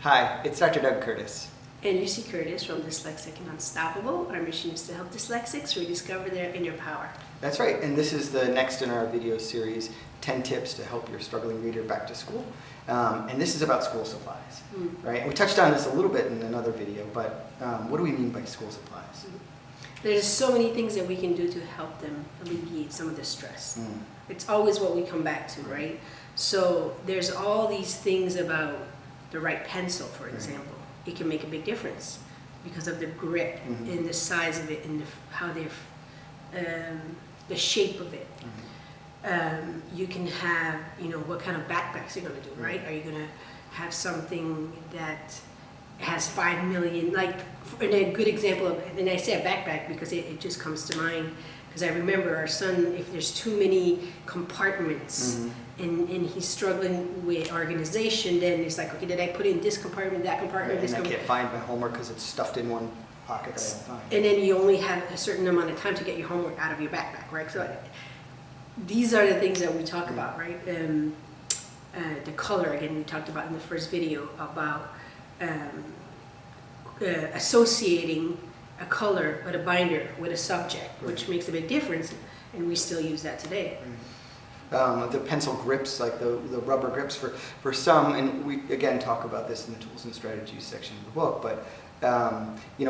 Hi, it's Dr. Doug Curtis. And Lucy Curtis from Dyslexic and Unstoppable. Our mission is to help dyslexics rediscover their inner power. That's right, and this is the next in our video series, 10 tips to help your struggling reader back to school. And this is about school supplies, right? And we touched on this a little bit in another video, but what do we mean by school supplies? There's so many things that we can do to help them alleviate some of the stress. It's always what we come back to, right? So there's all these things about the right pencil, for example. It can make a big difference because of the grip and the size of it and how they're, the shape of it. You can have, what kind of backpacks you're going to do, right? Are you going to have something that has 5 million, like, and a good example of, and I say a backpack because it just comes to mind, because I remember our son, if there's too many compartments and he's struggling with organization, then it's like, okay, did I put in this compartment, that compartment, this And I compartment? can't find my homework because it's stuffed in one pocket that I don't find. And then you only have a certain amount of time to get your homework out of your backpack, right? So these are the things that we talk about, right? The color, again, we talked about in the first video about associating a color with a binder with a subject, which makes a big difference, and we still use that today. The pencil grips, like the rubber grips for some, and we again talk about this in the tools and strategies section of the book, but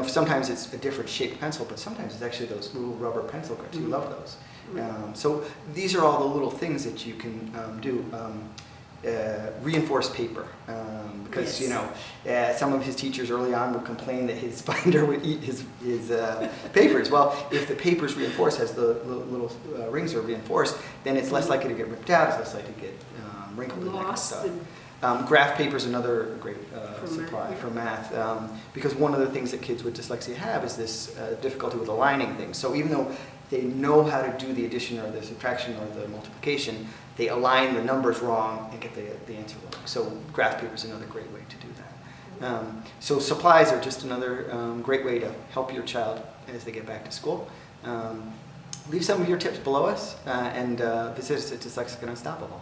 sometimes it's a different shaped pencil, but sometimes it's actually those little rubber pencil grips. You love those. So these are all the little things that you can do. Reinforced paper, because some of his teachers early on would complain that his binder would eat his papers. Well, if the paper's reinforced, as the little rings are reinforced, then it's less likely to get ripped out, it's less likely to get wrinkled and that kind of stuff. Graph paper is another great supply for math, because one of the things that kids with dyslexia have is this difficulty with aligning things. So even though they know how to do the addition or the subtraction or the multiplication, they align the numbers wrong and get the answer wrong. So graph paper is another great way to do that. So supplies are just another great way to help your child as they get back to school. Leave some of your tips below us and visit us at Dyslexic and Unstoppable.